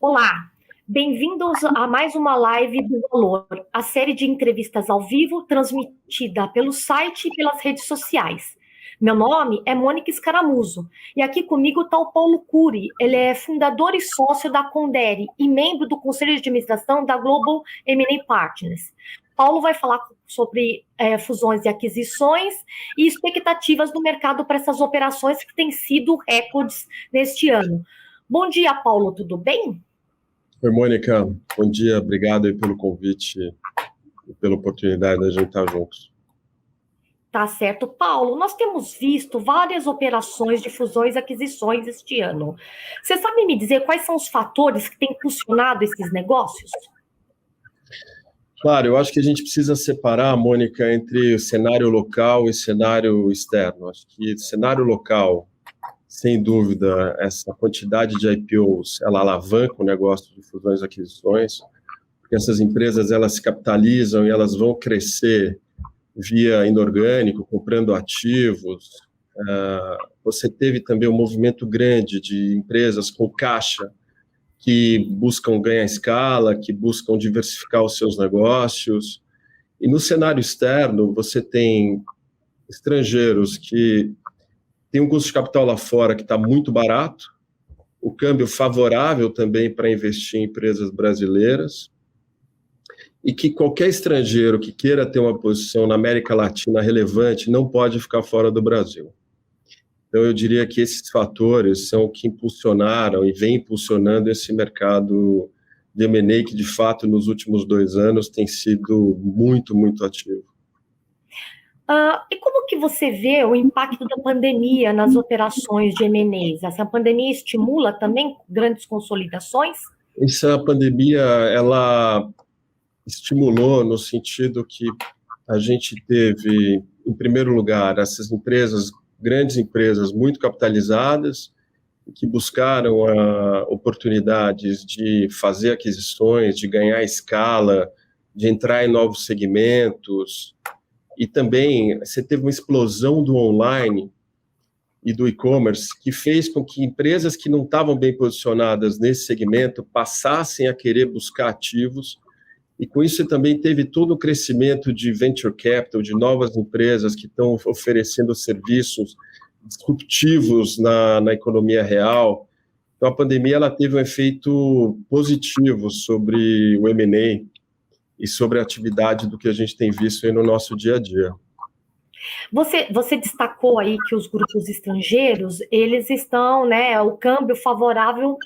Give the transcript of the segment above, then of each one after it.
Olá, bem-vindos a mais uma live do Valor, a série de entrevistas ao vivo transmitida pelo site e pelas redes sociais. Meu nome é Mônica Escaramuzo e aqui comigo está o Paulo Cury. Ele é fundador e sócio da Condere e membro do Conselho de Administração da Global M&A Partners. Paulo vai falar sobre fusões e aquisições e expectativas do mercado para essas operações que têm sido recordes neste ano. Bom dia, Paulo, tudo bem? Oi, Mônica, bom dia, obrigado aí pelo convite e pela oportunidade da gente estar juntos. Tá certo. Paulo, nós temos visto várias operações de fusões e aquisições este ano. Você sabe me dizer quais são os fatores que têm impulsionado esses negócios? Claro, eu acho que a gente precisa separar, Mônica, entre o cenário local e cenário externo. Acho que cenário local, sem dúvida, essa quantidade de IPOs, ela alavanca o negócio de fusões e aquisições, porque essas empresas, elas se capitalizam e elas vão crescer via inorgânico, comprando ativos. Você teve também um movimento grande de empresas com caixa que buscam ganhar escala, que buscam diversificar os seus negócios. E no cenário externo, você tem estrangeiros que têm um custo de capital lá fora que está muito barato, o câmbio favorável também para investir em empresas brasileiras, e que qualquer estrangeiro que queira ter uma posição na América Latina relevante não pode ficar fora do Brasil. Então, eu diria que esses fatores são o que impulsionaram e vem impulsionando esse mercado de M&A que, de fato, nos últimos 2 anos tem sido muito, muito ativo. E como que você vê o impacto da pandemia nas operações de M&As? Essa pandemia estimula também grandes consolidações? Essa pandemia, ela estimulou no sentido que a gente teve, em primeiro lugar, essas empresas, grandes empresas muito capitalizadas, que buscaram oportunidades de fazer aquisições, de ganhar escala, de entrar em novos segmentos. E também você teve uma explosão do online e do e-commerce que fez com que empresas que não estavam bem posicionadas nesse segmento passassem a querer buscar ativos. E com isso você também teve todo o crescimento de venture capital, de novas empresas que estão oferecendo serviços disruptivos na economia real. Então, a pandemia ela teve um efeito positivo sobre o M&A e sobre a atividade do que a gente tem visto aí no nosso dia a dia. Você destacou aí que os grupos estrangeiros, eles estão, o câmbio favorável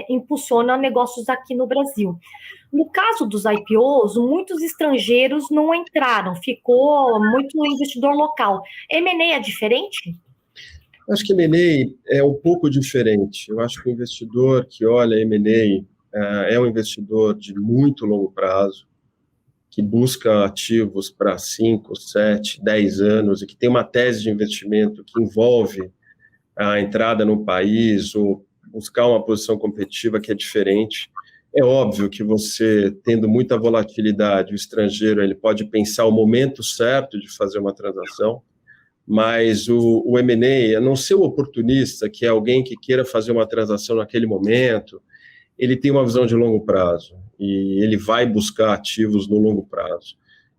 impulsiona negócios aqui no Brasil. No caso dos IPOs, muitos estrangeiros não entraram, ficou muito investidor local. M&A é diferente? Acho que M&A é um pouco diferente. Eu acho que o investidor que olha M&A é um investidor de muito longo prazo, que busca ativos para 5, 7, 10 anos e que tem uma tese de investimento que envolve a entrada no país ou buscar uma posição competitiva que é diferente. É óbvio que você, tendo muita volatilidade, o estrangeiro ele pode pensar o momento certo de fazer uma transação, mas o M&A, a não ser o oportunista, que é alguém que queira fazer uma transação naquele momento, ele tem uma visão de longo prazo e ele vai buscar ativos no longo prazo.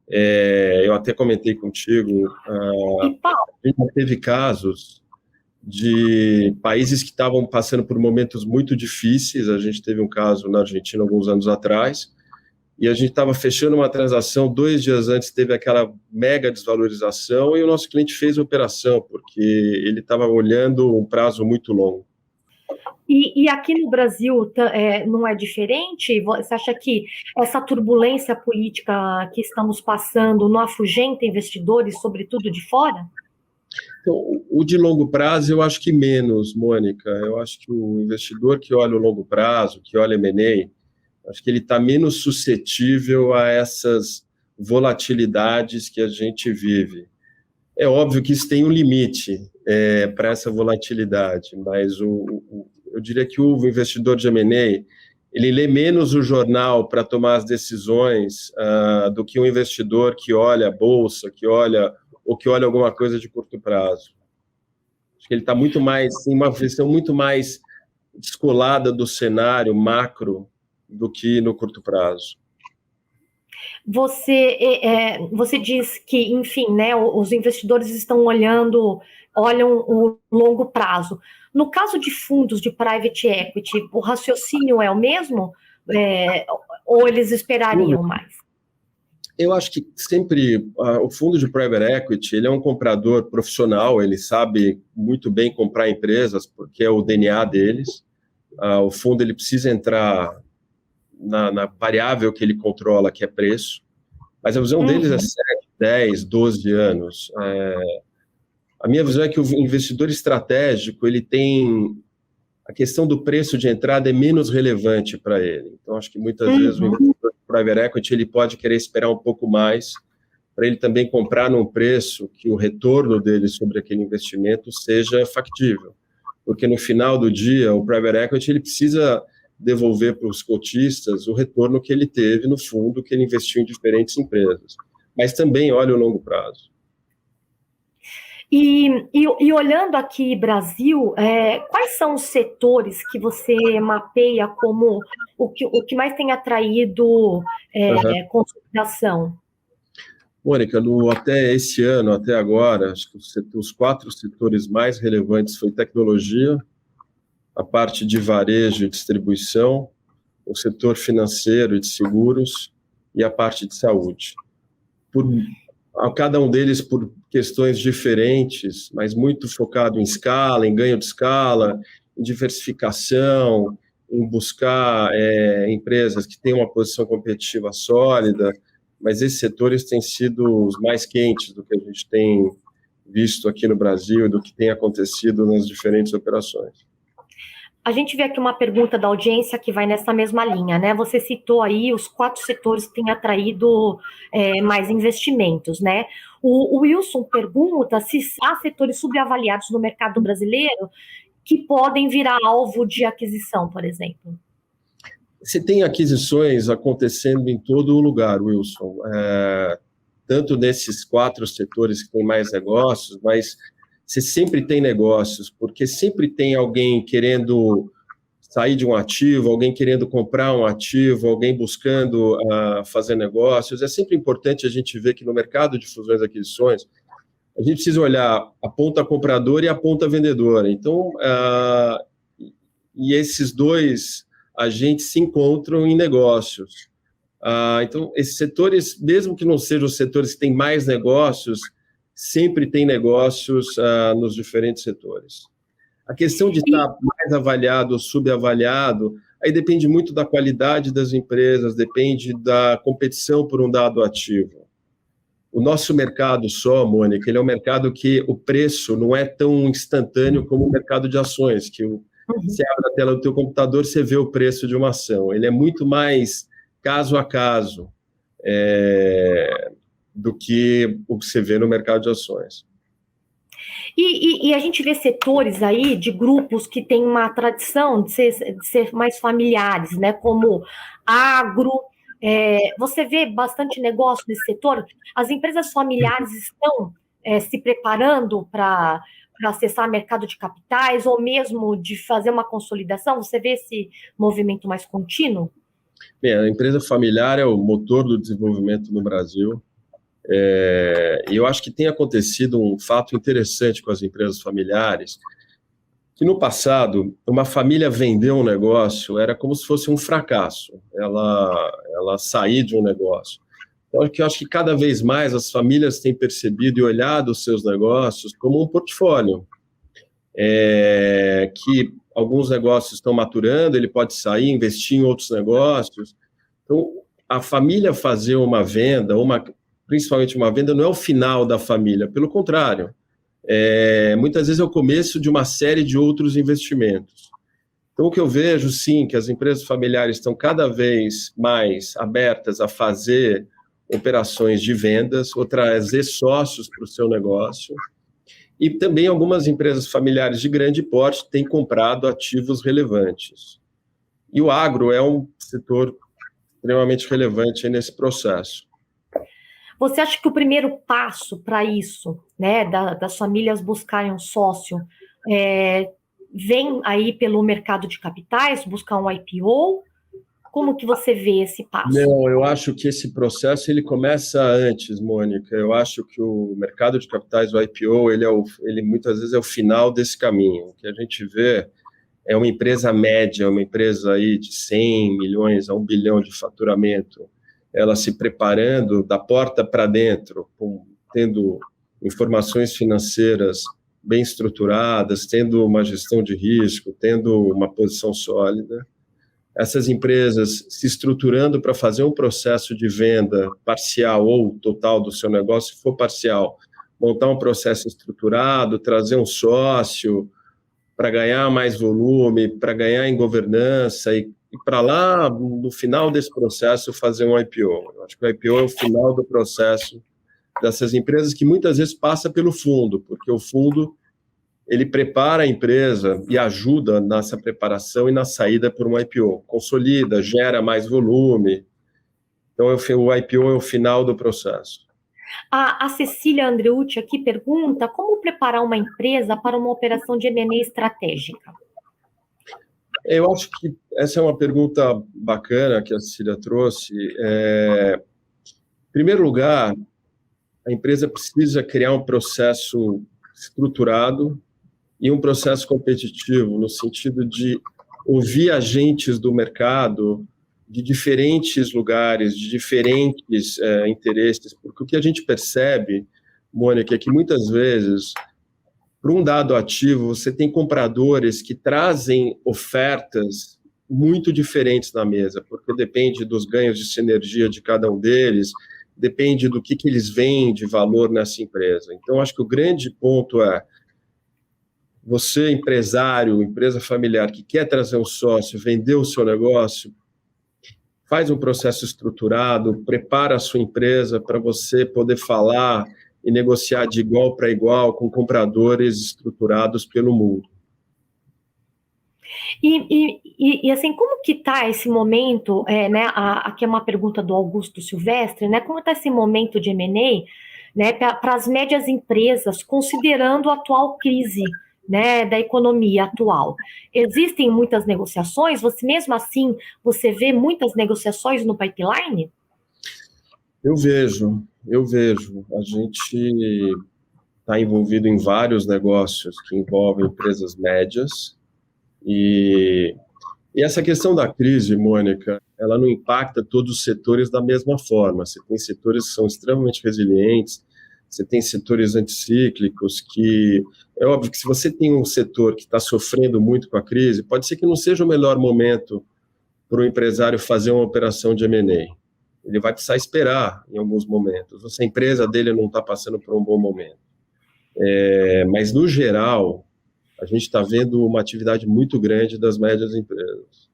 Eu até comentei contigo, a gente teve casos de países que estavam passando por momentos muito difíceis. A gente teve um caso na Argentina alguns anos atrás, e a gente estava fechando uma transação, 2 dias antes teve aquela mega desvalorização e o nosso cliente fez a operação, porque ele estava olhando um prazo muito longo. E aqui no Brasil não é diferente? Você acha que essa turbulência política que estamos passando não afugenta investidores, sobretudo de fora? Então, o de longo prazo eu acho que menos, Mônica. Eu acho que o investidor que olha o longo prazo, que olha M&A, acho que ele está menos suscetível a essas volatilidades que a gente vive. É óbvio que isso tem um limite para essa volatilidade, mas eu diria que o investidor de M&A, ele lê menos o jornal para tomar as decisões do que um investidor que olha a bolsa, que olha alguma coisa de curto prazo. Acho que ele está muito mais, tem uma visão muito mais descolada do cenário macro do que no curto prazo. Você diz que, enfim, né, os investidores olham o longo prazo. No caso de fundos de private equity, o raciocínio é o mesmo? Ou eles esperariam mais? Eu acho que sempre o fundo de private equity, ele é um comprador profissional, ele sabe muito bem comprar empresas, porque é o DNA deles. O fundo ele precisa entrar na variável que ele controla, que é preço, mas a visão deles é 7, 10, 12 anos. A minha visão é que o investidor estratégico, ele tem a questão do preço de entrada é menos relevante para ele. Então, acho que muitas vezes o investidor de private equity ele pode querer esperar um pouco mais para ele também comprar num preço que o retorno dele sobre aquele investimento seja factível. Porque no final do dia, o private equity ele precisa devolver para os cotistas o retorno que ele teve no fundo que ele investiu em diferentes empresas. Mas também olha o longo prazo. E olhando aqui Brasil, quais são os setores que você mapeia como o que mais tem atraído consolidação? Mônica, até esse ano, até agora, acho que os 4 setores mais relevantes foi tecnologia, a parte de varejo e distribuição, o setor financeiro e de seguros e a parte de saúde. Cada um deles por questões diferentes, mas muito focado em escala, em ganho de escala, em diversificação, em buscar empresas que têm uma posição competitiva sólida, mas esses setores têm sido os mais quentes do que a gente tem visto aqui no Brasil e do que tem acontecido nas diferentes operações. A gente vê aqui uma pergunta da audiência que vai nessa mesma linha, né? Você citou aí os 4 setores que têm atraído mais investimentos, né? O Wilson pergunta se há setores subavaliados no mercado brasileiro que podem virar alvo de aquisição, por exemplo. Você tem aquisições acontecendo em todo lugar, Wilson. Tanto nesses 4 setores que têm mais negócios, mas você sempre tem negócios, porque sempre tem alguém querendo sair de um ativo, alguém querendo comprar um ativo, alguém buscando fazer negócios. É sempre importante a gente ver que no mercado de fusões e aquisições, a gente precisa olhar a ponta compradora e a ponta vendedora. Então, e esses dois agentes se encontram em negócios. Então, esses setores, mesmo que não sejam os setores que têm mais negócios, sempre tem negócios nos diferentes setores. A questão de estar mais avaliado ou subavaliado, aí depende muito da qualidade das empresas, depende da competição por um dado ativo. O nosso mercado só, Mônica, ele é um mercado que o preço não é tão instantâneo como o mercado de ações, que você abre a tela do teu computador, você vê o preço de uma ação. Ele é muito mais caso a caso. Do que o que você vê no mercado de ações. E a gente vê setores aí de grupos que têm uma tradição de ser mais familiares, né? Como agro. Você vê bastante negócio nesse setor? As empresas familiares estão se preparando para acessar mercado de capitais ou mesmo de fazer uma consolidação? Você vê esse movimento mais contínuo? Bem, a empresa familiar é o motor do desenvolvimento no Brasil. E eu acho que tem acontecido um fato interessante com as empresas familiares, que no passado, uma família vender um negócio era como se fosse um fracasso, ela sair de um negócio. Então, eu acho que cada vez mais as famílias têm percebido e olhado os seus negócios como um portfólio, que alguns negócios estão maturando, ele pode sair, investir em outros negócios. Então, a família fazer uma venda, principalmente uma venda, não é o final da família, pelo contrário. Muitas vezes é o começo de uma série de outros investimentos. Então, o que eu vejo, sim, que as empresas familiares estão cada vez mais abertas a fazer operações de vendas ou trazer sócios para o seu negócio. E também algumas empresas familiares de grande porte têm comprado ativos relevantes. E o agro é um setor extremamente relevante nesse processo. Você acha que o primeiro passo para isso, né, das famílias buscarem um sócio, vem aí pelo mercado de capitais, buscar um IPO? Como que você vê esse passo? Não, eu acho que esse processo ele começa antes, Mônica. Eu acho que o mercado de capitais, o IPO, ele muitas vezes é o final desse caminho. O que a gente vê é uma empresa média, uma empresa aí de 100 milhões a 1 bilhão de faturamento, ela se preparando da porta para dentro, tendo informações financeiras bem estruturadas, tendo uma gestão de risco, tendo uma posição sólida. Essas empresas se estruturando para fazer um processo de venda parcial ou total do seu negócio, se for parcial, montar um processo estruturado, trazer um sócio para ganhar mais volume, para ganhar em governança e para lá, no final desse processo, fazer um IPO. Eu acho que o IPO é o final do processo dessas empresas que muitas vezes passa pelo fundo, porque o fundo ele prepara a empresa e ajuda nessa preparação e na saída por um IPO. Consolida, gera mais volume. Então, o IPO é o final do processo. A Cecília Andreucci aqui pergunta como preparar uma empresa para uma operação de M&A estratégica. Eu acho que essa é uma pergunta bacana que a Cecília trouxe. Em primeiro lugar, a empresa precisa criar um processo estruturado e um processo competitivo, no sentido de ouvir agentes do mercado de diferentes lugares, de diferentes interesses, porque o que a gente percebe, Mônica, é que muitas vezes, para um dado ativo, você tem compradores que trazem ofertas muito diferentes na mesa, porque depende dos ganhos de sinergia de cada um deles, depende do que eles veem de valor nessa empresa. Então, acho que o grande ponto é você, empresário, empresa familiar, que quer trazer um sócio, vender o seu negócio, faz um processo estruturado, prepara a sua empresa para você poder falar e negociar de igual para igual com compradores estruturados pelo mundo. E assim, como que está esse momento, né, aqui é uma pergunta do Augusto Silvestre, né, como está esse momento de M&A, né, para as médias empresas, considerando a atual crise, né, da economia atual? Existem muitas negociações? Mesmo assim, você vê muitas negociações no pipeline? Eu vejo. A gente está envolvido em vários negócios que envolvem empresas médias e essa questão da crise, Mônica, ela não impacta todos os setores da mesma forma. Você tem setores que são extremamente resilientes, você tem setores anticíclicos que... É óbvio que se você tem um setor que está sofrendo muito com a crise, pode ser que não seja o melhor momento para o empresário fazer uma operação de M&A. Ele vai precisar esperar em alguns momentos. Se a empresa dele não está passando por um bom momento. Mas, no geral, a gente está vendo uma atividade muito grande das médias empresas.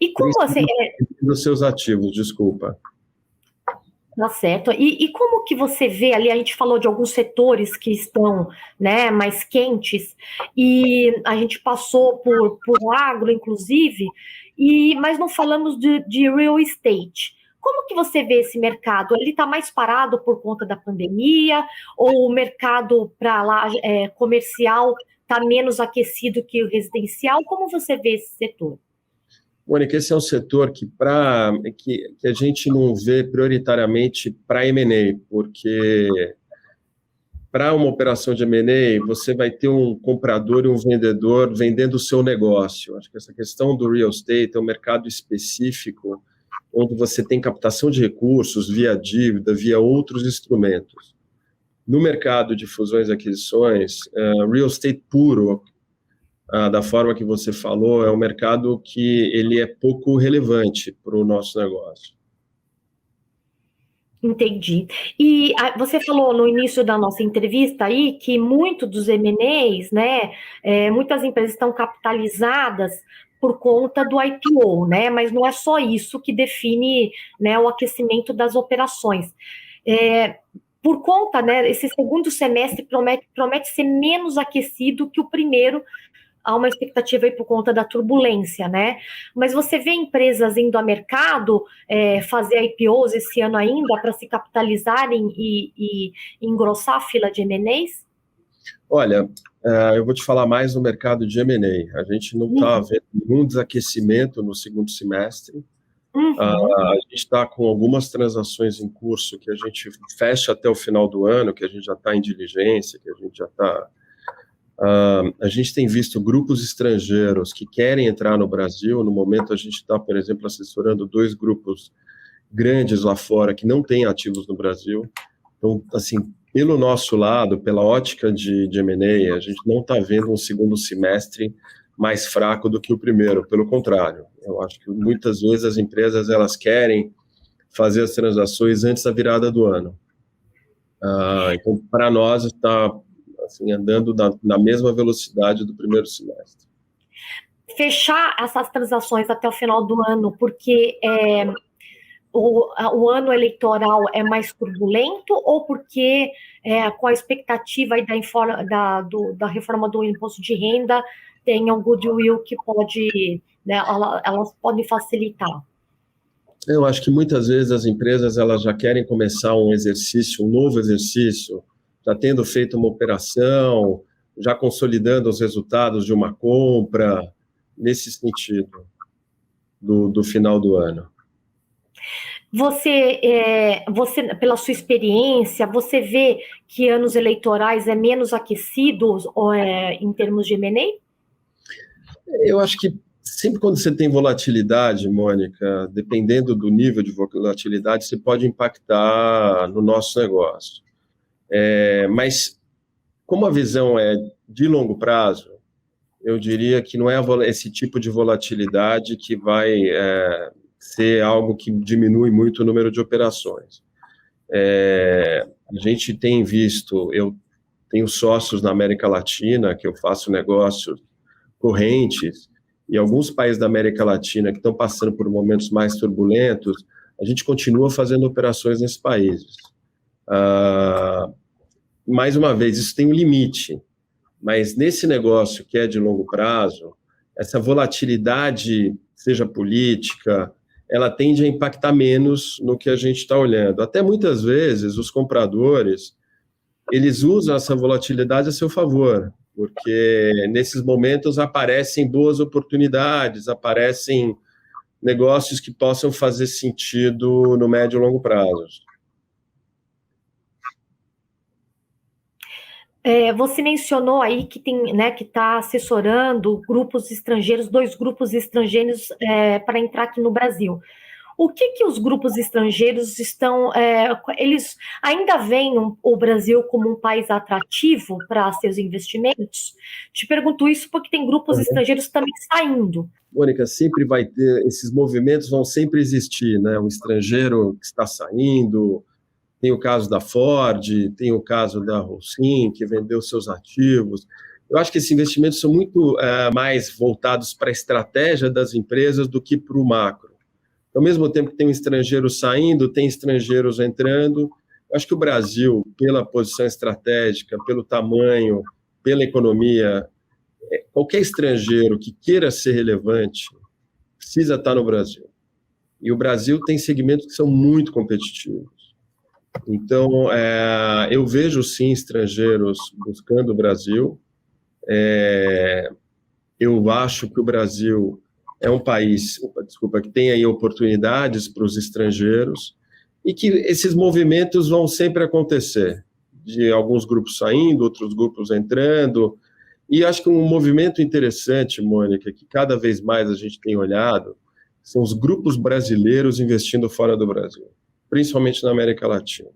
E como assim... Dos seus ativos, desculpa. Tá certo. E como que você vê ali, a gente falou de alguns setores que estão, né, mais quentes, e a gente passou por agro, inclusive, mas não falamos de real estate. Como que você vê esse mercado? Ele está mais parado por conta da pandemia, ou o mercado para lá comercial está menos aquecido que o residencial? Como você vê esse setor? Mônica, esse é um setor que a gente não vê prioritariamente para M&A, porque para uma operação de M&A, você vai ter um comprador e um vendedor vendendo o seu negócio. Acho que essa questão do real estate é um mercado específico, onde você tem captação de recursos via dívida, via outros instrumentos. No mercado de fusões e aquisições, real estate puro, da forma que você falou, é um mercado que ele é pouco relevante para o nosso negócio. Entendi. E você falou no início da nossa entrevista aí que muito dos M&As, né, muitas empresas estão capitalizadas por conta do IPO, né, mas não é só isso que define, né, o aquecimento das operações. Por conta, né, esse segundo semestre promete ser menos aquecido que o primeiro. Há uma expectativa aí por conta da turbulência, né? Mas você vê empresas indo ao mercado fazer IPOs esse ano ainda para se capitalizarem e engrossar a fila de M&As? Olha, eu vou te falar mais no mercado de M&A. A gente não está vendo nenhum desaquecimento no segundo semestre. A gente está com algumas transações em curso que a gente fecha até o final do ano, que a gente já está em diligência, que a gente já está... a gente tem visto grupos estrangeiros que querem entrar no Brasil. No momento, a gente está, por exemplo, assessorando 2 grupos grandes lá fora que não têm ativos no Brasil. Então, assim, pelo nosso lade, pela ótica de M&A, a gente não está vendo um segundo semestre mais fraco do que o primeiro. Pelo contrário, eu acho que muitas vezes as empresas elas querem fazer as transações antes da virada do ano. Então, para nós, está assim, andando na mesma velocidade do primeiro semestre. Fechar essas transações até o final do ano, porque o ano eleitoral é mais turbulento, ou porque com a expectativa aí da reforma do imposto de renda tem um goodwill que pode, né, elas podem facilitar? Eu acho que muitas vezes as empresas elas já querem começar um novo exercício, já tendo feito uma operação, já consolidando os resultados de uma compra, nesse sentido, do final do ano. Você, pela sua experiência, você vê que anos eleitorais é menos aquecidos em termos de M&A? Eu acho que sempre quando você tem volatilidade, Mônica, dependendo do nível de volatilidade, você pode impactar no nosso negócio. Mas, como a visão é de longo prazo, eu diria que não é esse tipo de volatilidade que vai ser algo que diminui muito o número de operações. A gente tem visto, eu tenho sócios na América Latina, que eu faço negócios correntes, e alguns países da América Latina que estão passando por momentos mais turbulentos, a gente continua fazendo operações nesses países. Mais uma vez, isso tem um limite, mas nesse negócio que é de longo prazo, essa volatilidade, seja política, ela tende a impactar menos no que a gente está olhando. Até muitas vezes, os compradores, eles usam essa volatilidade a seu favor, porque nesses momentos aparecem boas oportunidades, aparecem negócios que possam fazer sentido no médio e longo prazo. Você mencionou aí que tem, né, que está assessorando grupos estrangeiros, 2 grupos estrangeiros para entrar aqui no Brasil. O que os grupos estrangeiros estão... eles ainda veem o Brasil como um país atrativo para seus investimentos? Te pergunto isso porque tem grupos estrangeiros também saindo. Mônica, sempre vai ter, esses movimentos vão sempre existir, né? Um estrangeiro que está saindo, tem o caso da Ford, tem o caso da Holcim, que vendeu seus ativos. Eu acho que esses investimentos são muito mais voltados para a estratégia das empresas do que para o macro. Ao mesmo tempo que tem um estrangeiro saindo, tem estrangeiros entrando. Eu acho que o Brasil, pela posição estratégica, pelo tamanho, pela economia, qualquer estrangeiro que queira ser relevante precisa estar no Brasil. E o Brasil tem segmentos que são muito competitivos. Então, eu vejo, sim, estrangeiros buscando o Brasil. Eu acho que o Brasil é um país, que tem aí oportunidades para os estrangeiros e que esses movimentos vão sempre acontecer, de alguns grupos saindo, outros grupos entrando. E acho que um movimento interessante, Mônica, que cada vez mais a gente tem olhado, são os grupos brasileiros investindo fora do Brasil, principalmente na América Latina.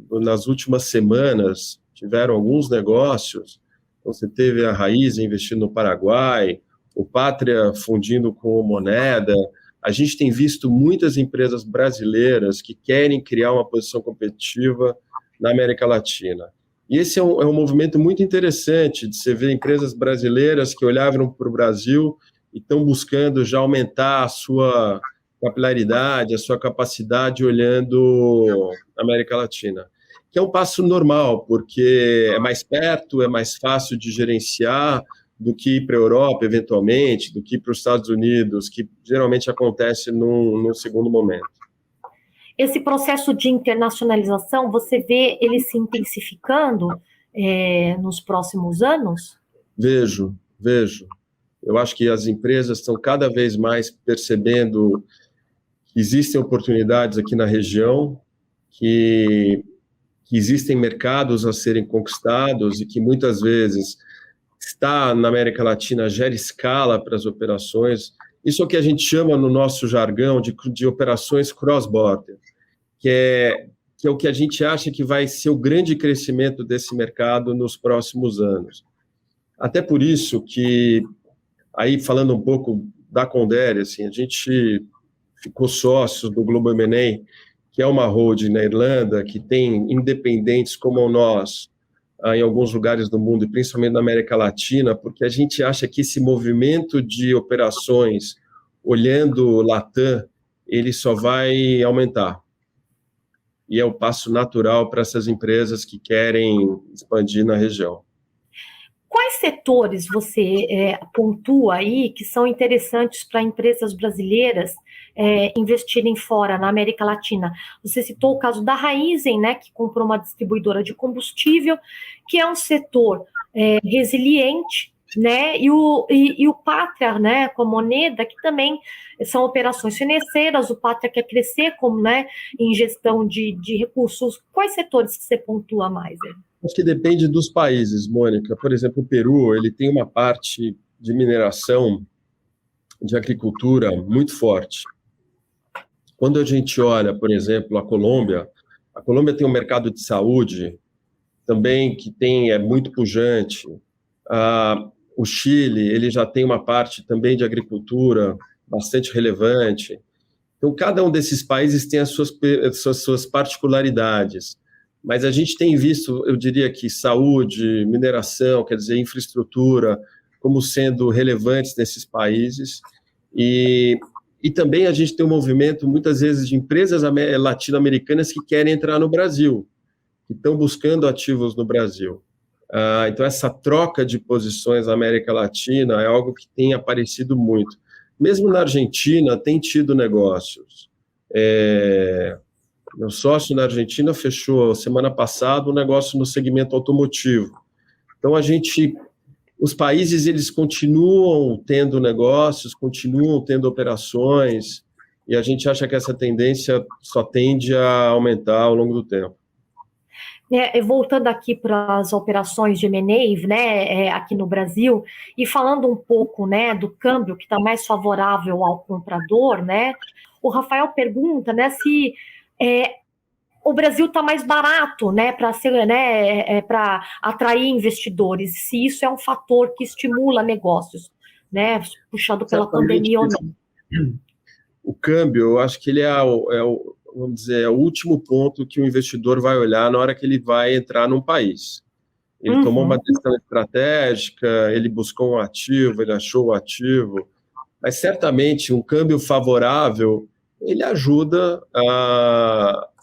Nas últimas semanas, tiveram alguns negócios. Então, você teve a Raiz investindo no Paraguai, o Pátria fundindo com o Moneda. A gente tem visto muitas empresas brasileiras que querem criar uma posição competitiva na América Latina. E esse é um movimento muito interessante, de você ver empresas brasileiras que olhavam para o Brasil e estão buscando já aumentar a sua capilaridade, a sua capacidade olhando a América Latina, que é um passo normal, porque é mais perto, é mais fácil de gerenciar do que ir para a Europa, eventualmente, do que ir para os Estados Unidos, que geralmente acontece num segundo momento. Esse processo de internacionalização, você vê ele se intensificando nos próximos anos? Vejo, vejo. Eu acho que as empresas estão cada vez mais percebendo que existem oportunidades aqui na região, que existem mercados a serem conquistados e que muitas vezes estar na América Latina gera escala para as operações. Isso é o que a gente chama no nosso jargão de operações cross-border, que é o que a gente acha que vai ser o grande crescimento desse mercado nos próximos anos. Até por isso que, aí falando um pouco da Condere, assim, a gente ficou sócio do Global M&A, que é uma holding na Irlanda, que tem independentes como nós, em alguns lugares do mundo, e principalmente na América Latina, porque a gente acha que esse movimento de operações, olhando o Latam, ele só vai aumentar. E é o passo natural para essas empresas que querem expandir na região. Quais setores você pontua aí que são interessantes para empresas brasileiras investirem fora, na América Latina? Você citou o caso da Raízen, né, que comprou uma distribuidora de combustível, que é um setor resiliente, né, e o Pátria, né, com a Moneda, que também são operações financeiras. O Pátria quer crescer como, né, em gestão de recursos. Quais setores que você pontua mais? Acho que depende dos países, Mônica. Por exemplo, o Peru, ele tem uma parte de mineração, de agricultura muito forte. Quando a gente olha, por exemplo, a Colômbia tem um mercado de saúde também que é muito pujante. O Chile, ele já tem uma parte também de agricultura bastante relevante. Então, cada um desses países tem as suas particularidades. Mas a gente tem visto, eu diria que saúde, mineração, quer dizer, infraestrutura, como sendo relevantes nesses países. E também a gente tem um movimento, muitas vezes, de empresas latino-americanas que querem entrar no Brasil, que estão buscando ativos no Brasil. Então, essa troca de posições na América Latina é algo que tem aparecido muito. Mesmo na Argentina, tem tido negócios. Meu sócio na Argentina fechou, semana passada, um negócio no segmento automotivo. Então, os países, eles continuam tendo negócios, continuam tendo operações, e a gente acha que essa tendência só tende a aumentar ao longo do tempo. Voltando aqui para as operações de M&A, né, aqui no Brasil, e falando um pouco, né, do câmbio que está mais favorável ao comprador, né, o Rafael pergunta, né, se o Brasil está mais barato, né, para atrair investidores, se isso é um fator que estimula negócios, né, puxado pela pandemia ou não. O câmbio, eu acho que ele vamos dizer, é o último ponto que o investidor vai olhar na hora que ele vai entrar num país. Ele tomou uma decisão estratégica, ele buscou um ativo, ele achou o ativo, mas certamente um câmbio favorável, ele ajuda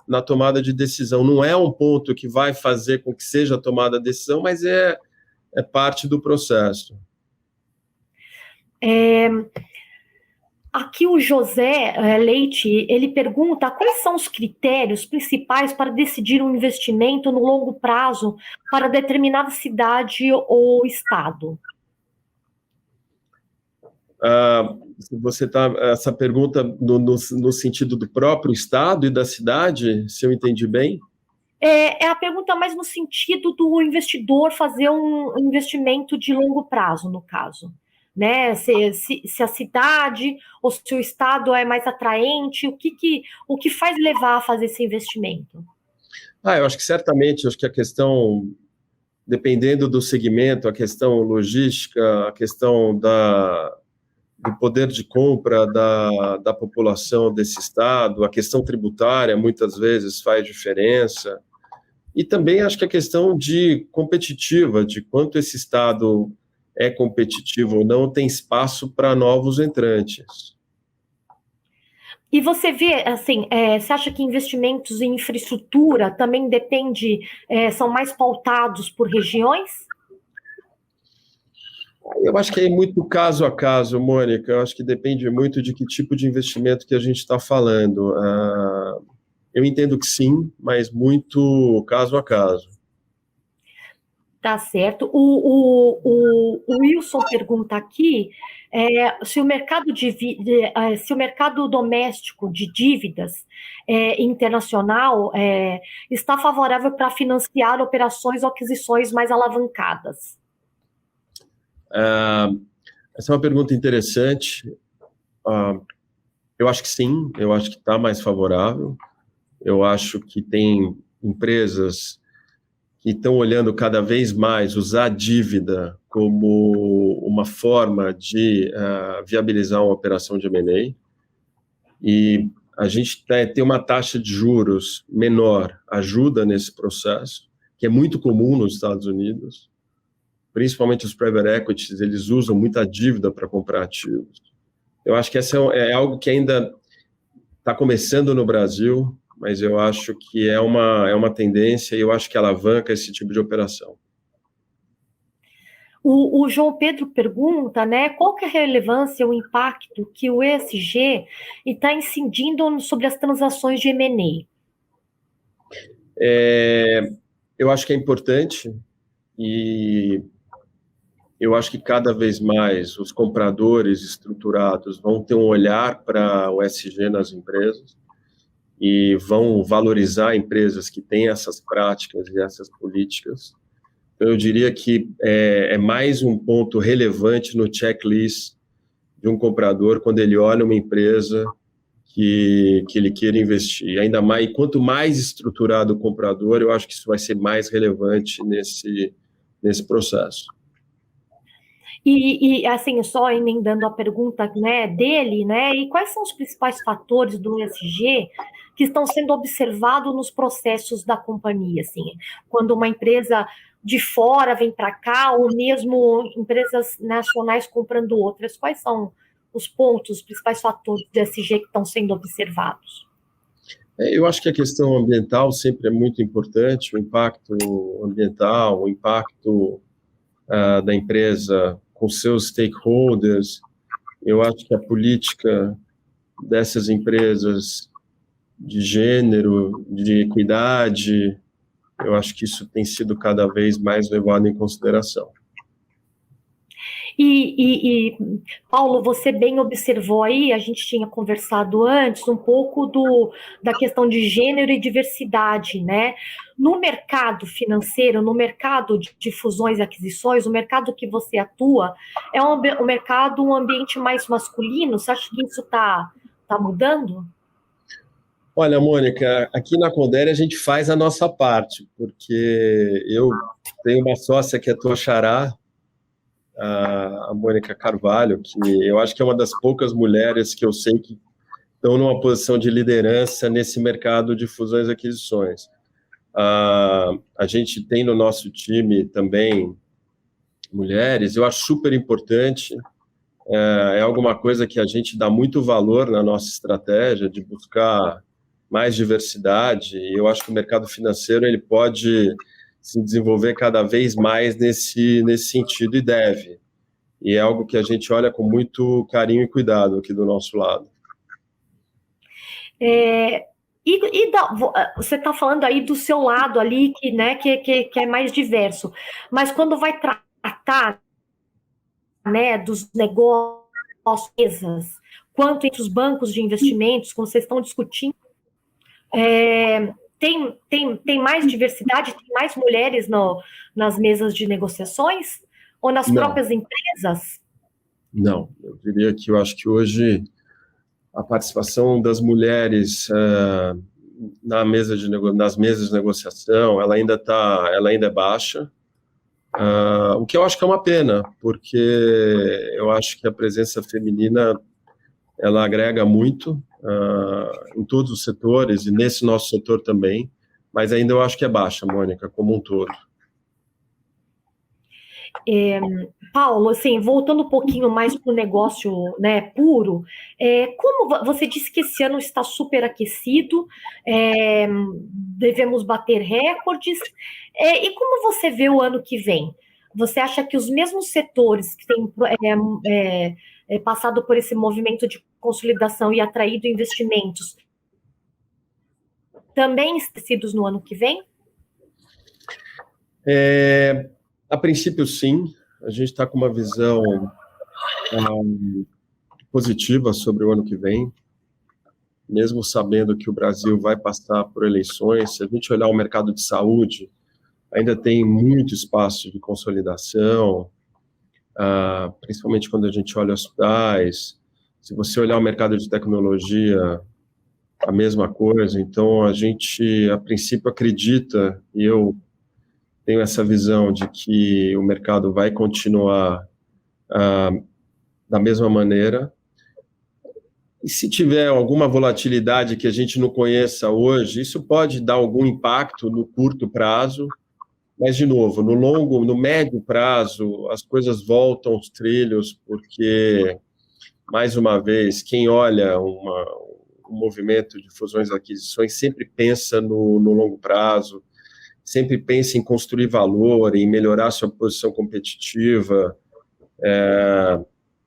na tomada de decisão. Não é um ponto que vai fazer com que seja tomada a decisão, mas é parte do processo. Aqui o José Leite, ele pergunta quais são os critérios principais para decidir um investimento no longo prazo para determinada cidade ou estado? Você está essa pergunta no sentido do próprio estado e da cidade, se eu entendi bem? É a pergunta mais no sentido do investidor fazer um investimento de longo prazo, no caso. Né? Se a cidade ou se o estado é mais atraente, o que faz levar a fazer esse investimento? Eu acho que certamente, a questão, dependendo do segmento, a questão logística, a questão do poder de compra da população desse estado, a questão tributária muitas vezes faz diferença, e também acho que a questão competitiva, de quanto esse estado é competitivo ou não, tem espaço para novos entrantes. E você vê, assim, você acha que investimentos em infraestrutura também são mais pautados por regiões? Eu acho que é muito caso a caso, Mônica. Eu acho que depende muito de que tipo de investimento que a gente está falando. Eu entendo que sim, mas muito caso a caso. Tá certo. O Wilson pergunta aqui se o mercado se o mercado doméstico de dívidas internacional está favorável para financiar operações ou aquisições mais alavancadas. Essa é uma pergunta interessante. Eu acho que sim, eu acho que está mais favorável. Eu acho que tem empresas que estão olhando cada vez mais usar a dívida como uma forma de viabilizar uma operação de M&A. E a gente tem uma taxa de juros menor, ajuda nesse processo, que é muito comum nos Estados Unidos. Principalmente os private equities, eles usam muita dívida para comprar ativos. Eu acho que essa é algo que ainda está começando no Brasil, mas eu acho que é uma tendência e eu acho que alavanca esse tipo de operação. O João Pedro pergunta, né, qual que é a relevância, o impacto que o ESG está incidindo sobre as transações de M&A? Eu acho que é importante e eu acho que cada vez mais os compradores estruturados vão ter um olhar para o ESG nas empresas e vão valorizar empresas que têm essas práticas e essas políticas. Então, eu diria que é mais um ponto relevante no checklist de um comprador quando ele olha uma empresa que ele queira investir. E ainda mais, quanto mais estruturado o comprador, eu acho que isso vai ser mais relevante nesse processo. E assim, só emendando a pergunta, né, dele, né, e quais são os principais fatores do ESG que estão sendo observados nos processos da companhia, assim, quando uma empresa de fora vem para cá, ou mesmo empresas nacionais comprando outras, quais são os pontos, os principais fatores do ESG que estão sendo observados? Eu acho que a questão ambiental sempre é muito importante, o impacto ambiental, o impacto da empresa com seus stakeholders. Eu acho que a política dessas empresas de gênero, de equidade, eu acho que isso tem sido cada vez mais levado em consideração. Paulo, você bem observou aí, a gente tinha conversado antes um pouco da questão de gênero e diversidade, né? No mercado financeiro, no mercado de fusões e aquisições, o mercado que você atua é um mercado, um ambiente mais masculino? Você acha que isso está mudando? Olha, Mônica, aqui na Condere a gente faz a nossa parte, porque eu tenho uma sócia que é tua xará, a Mônica Carvalho, que eu acho que é uma das poucas mulheres que eu sei que estão numa posição de liderança nesse mercado de fusões e aquisições. A gente tem no nosso time também mulheres, eu acho super importante, é alguma coisa que a gente dá muito valor na nossa estratégia de buscar mais diversidade, e eu acho que o mercado financeiro ele pode se desenvolver cada vez mais nesse sentido, e deve. E é algo que a gente olha com muito carinho e cuidado aqui do nosso lado. Você está falando aí do seu lado ali, que é mais diverso, mas quando vai tratar, né, dos negócios, quanto entre os bancos de investimentos, quando vocês estão discutindo, tem mais diversidade, tem mais mulheres nas mesas de negociações ou nas próprias empresas? Não, eu diria que eu acho que hoje a participação das mulheres nas mesas de negociação, ela ainda é baixa, o que eu acho que é uma pena, porque eu acho que a presença feminina ela agrega muito em todos os setores, e nesse nosso setor também, mas ainda eu acho que é baixa, Mônica, como um todo. Paulo, assim, voltando um pouquinho mais para o negócio, né, puro, como você disse que esse ano está superaquecido, devemos bater recordes, e como você vê o ano que vem? Você acha que os mesmos setores que têm passado por esse movimento de consolidação e atraído investimentos também estabelecidos no ano que vem? A princípio, sim. A gente está com uma visão positiva sobre o ano que vem, mesmo sabendo que o Brasil vai passar por eleições. Se a gente olhar o mercado de saúde, ainda tem muito espaço de consolidação, principalmente quando a gente olha hospitais. Se você olhar o mercado de tecnologia, a mesma coisa. Então, a gente, a princípio, acredita, e eu tenho essa visão de que o mercado vai continuar da mesma maneira. E se tiver alguma volatilidade que a gente não conheça hoje, isso pode dar algum impacto no curto prazo, mas, de novo, no médio prazo, as coisas voltam aos trilhos, porque, mais uma vez, quem olha um movimento de fusões e aquisições sempre pensa no longo prazo, sempre pensa em construir valor, em melhorar sua posição competitiva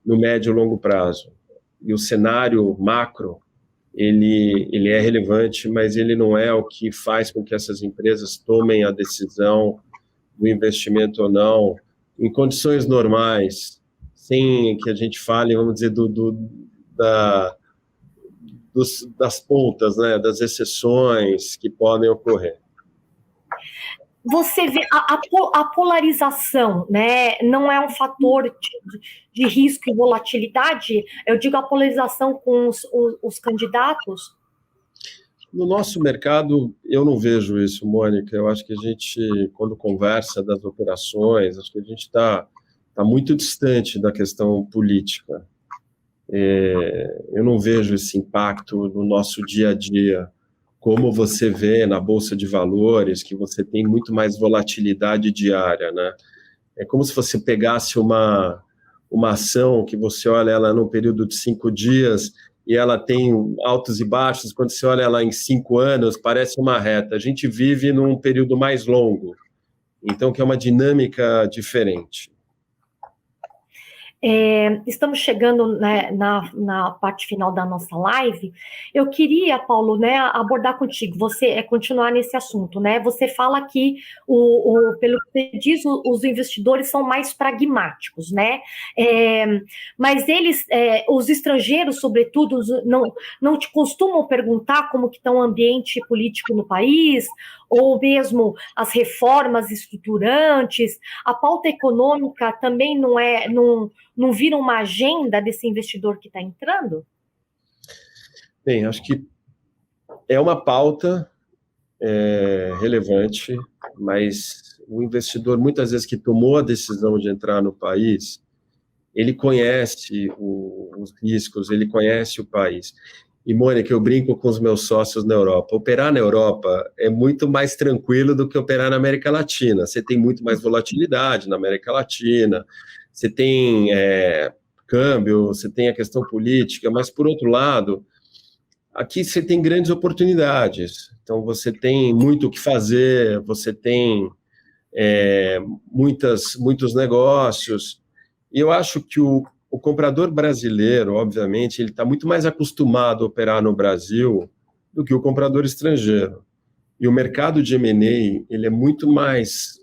no médio e longo prazo. E o cenário macro, ele é relevante, mas ele não é o que faz com que essas empresas tomem a decisão do investimento ou não, em condições normais, sem que a gente fale, vamos dizer, das pontas, né, das exceções que podem ocorrer. Você vê a polarização, né, não é um fator de risco e volatilidade? Eu digo a polarização com os candidatos. No nosso mercado, eu não vejo isso, Mônica. Eu acho que a gente, quando conversa das operações, acho que a gente está muito distante da questão política. Eu não vejo esse impacto no nosso dia a dia, como você vê na Bolsa de Valores, que você tem muito mais volatilidade diária, né? É como se você pegasse uma ação que você olha ela num período de 5 dias e ela tem altos e baixos. Quando você olha ela em 5 anos, parece uma reta. A gente vive num período mais longo, então que é uma dinâmica diferente. Estamos chegando, né, na parte final da nossa live. Eu queria, Paulo, né, abordar contigo, continuar nesse assunto, né? Você fala que, pelo que você diz, os investidores são mais pragmáticos, né? Mas eles, os estrangeiros, sobretudo, não te costumam perguntar como que está o ambiente político no país, ou mesmo as reformas estruturantes. A pauta econômica também não vira uma agenda desse investidor que está entrando? Bem, acho que é uma pauta relevante, mas o investidor, muitas vezes, que tomou a decisão de entrar no país, ele conhece os riscos, ele conhece o país. E, Mônica, eu brinco com os meus sócios na Europa. Operar na Europa é muito mais tranquilo do que operar na América Latina. Você tem muito mais volatilidade na América Latina, você tem câmbio, você tem a questão política, mas, por outro lado, aqui você tem grandes oportunidades. Então, você tem muito o que fazer, você tem muitos negócios. E eu acho que o comprador brasileiro, obviamente, ele está muito mais acostumado a operar no Brasil do que o comprador estrangeiro. E o mercado de M&A, ele é muito mais,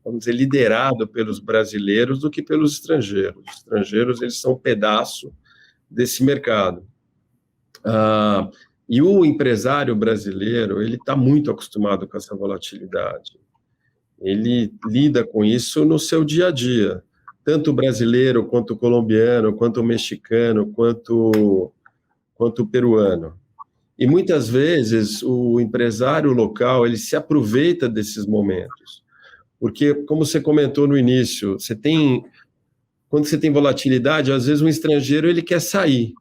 vamos dizer, liderado pelos brasileiros do que pelos estrangeiros. Os estrangeiros, eles são um pedaço desse mercado. E o empresário brasileiro, ele está muito acostumado com essa volatilidade. Ele lida com isso no seu dia a dia. Tanto o brasileiro, quanto o colombiano, quanto o mexicano, quanto o peruano. E muitas vezes o empresário local, ele se aproveita desses momentos. Porque, como você comentou no início, quando você tem volatilidade, às vezes um estrangeiro ele quer sair.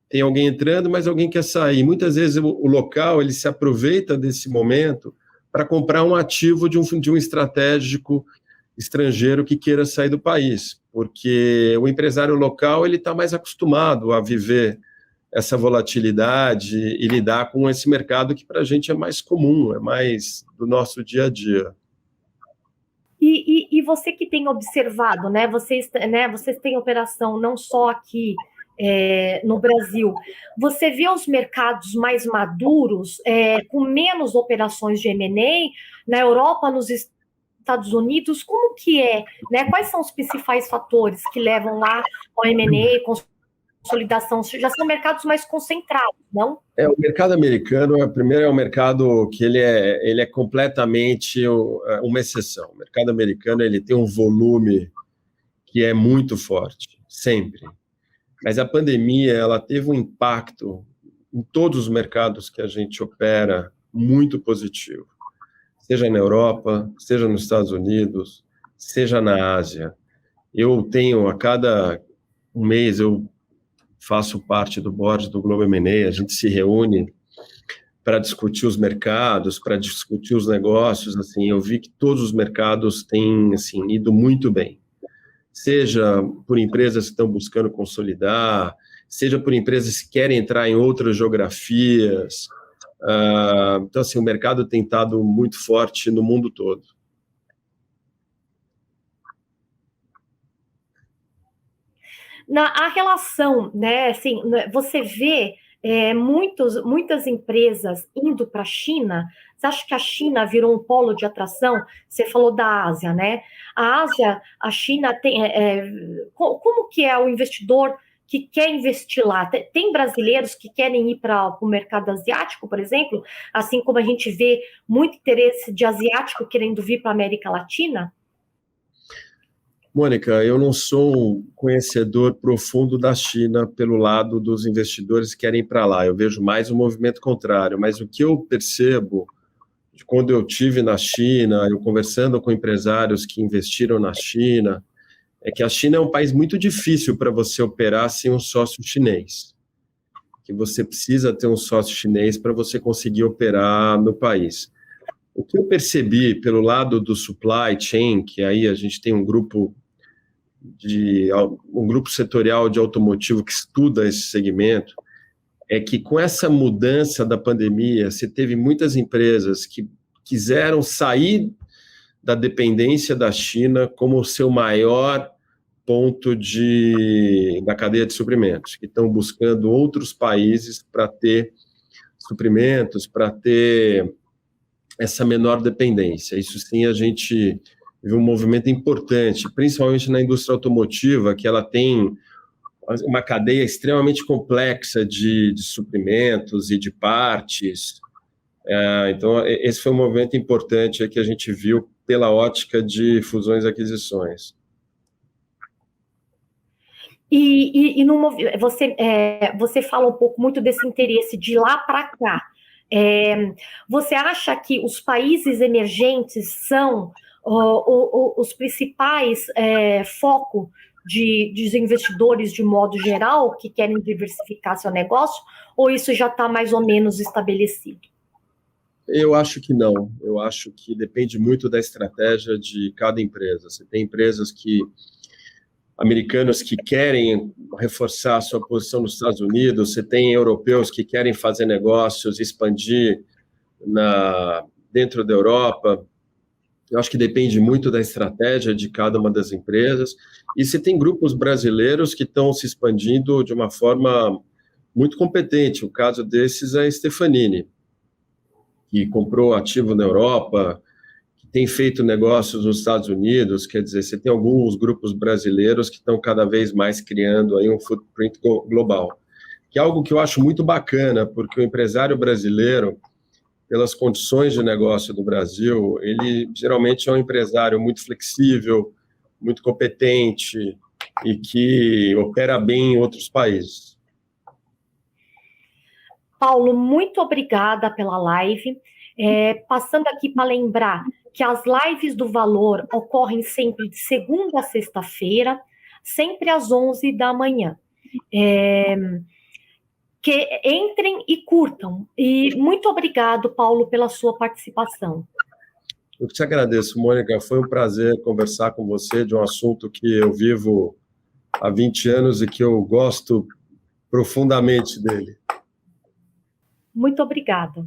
Tem alguém entrando, mas alguém quer sair. Muitas vezes o local ele se aproveita desse momento para comprar um ativo de um estratégico estrangeiro que queira sair do país, porque o empresário local ele está mais acostumado a viver essa volatilidade e lidar com esse mercado que para a gente é mais comum, é mais do nosso dia a dia. E você que tem observado, né? Vocês têm operação não só aqui no Brasil, você vê os mercados mais maduros, com menos operações de M&A, na Europa, nos Estados Unidos, como que é? Né? Quais são os principais fatores que levam lá ao M&A, consolidação? Já são mercados mais concentrados, não? O mercado americano, primeiro, é um mercado que ele é completamente uma exceção. O mercado americano ele tem um volume que é muito forte, sempre. Mas a pandemia ela teve um impacto em todos os mercados que a gente opera muito positivo, seja na Europa, seja nos Estados Unidos, seja na Ásia. Eu tenho, a cada um mês, eu faço parte do board do Global M&A, a gente se reúne para discutir os mercados, para discutir os negócios. Assim, eu vi que todos os mercados têm assim, ido muito bem. Seja por empresas que estão buscando consolidar, seja por empresas que querem entrar em outras geografias. Então, assim, o mercado tem estado muito forte no mundo todo. A relação, né, assim, você vê muitas empresas indo para a China. Você acha que a China virou um polo de atração? Você falou da Ásia, né? A Ásia, a China tem. Como que é o investidor que quer investir lá? Tem brasileiros que querem ir para o mercado asiático, por exemplo, assim como a gente vê muito interesse de asiático querendo vir para a América Latina? Mônica, eu não sou um conhecedor profundo da China pelo lado dos investidores que querem ir para lá. Eu vejo mais um movimento contrário, mas o que eu percebo de quando eu tive na China, eu conversando com empresários que investiram na China, é que a China é um país muito difícil para você operar sem um sócio chinês. Que você precisa ter um sócio chinês para você conseguir operar no país. O que eu percebi pelo lado do supply chain, que aí a gente tem um grupo setorial de automotivo que estuda esse segmento, é que com essa mudança da pandemia, você teve muitas empresas que quiseram sair da dependência da China como o seu maior ponto da cadeia de suprimentos, que estão buscando outros países para ter suprimentos, para ter essa menor dependência. Isso sim, a gente viu um movimento importante, principalmente na indústria automotiva, que ela tem uma cadeia extremamente complexa de suprimentos e de partes. Então, esse foi um movimento importante que a gente viu pela ótica de fusões e aquisições. Você fala um pouco muito desse interesse de lá para cá. Você acha que os países emergentes são os principais foco dos investidores de modo geral, que querem diversificar seu negócio, ou isso já está mais ou menos estabelecido? Eu acho que não. Eu acho que depende muito da estratégia de cada empresa. Você tem empresas americanos que querem reforçar a sua posição nos Estados Unidos, você tem europeus que querem fazer negócios, expandir dentro da Europa. Eu acho que depende muito da estratégia de cada uma das empresas. E você tem grupos brasileiros que estão se expandindo de uma forma muito competente. O caso desses é a Stefanini, que comprou ativo na Europa, que tem feito negócios nos Estados Unidos. Quer dizer, você tem alguns grupos brasileiros que estão cada vez mais criando aí um footprint global, que é algo que eu acho muito bacana, porque o empresário brasileiro, pelas condições de negócio do Brasil, ele geralmente é um empresário muito flexível, muito competente e que opera bem em outros países. Paulo, muito obrigada pela live. Passando aqui para lembrar que as lives do Valor ocorrem sempre de segunda a sexta-feira, sempre às 11 da manhã. Que entrem e curtam. E muito obrigado, Paulo, pela sua participação. Eu te agradeço, Mônica. Foi um prazer conversar com você de um assunto que eu vivo há 20 anos e que eu gosto profundamente dele. Muito obrigada.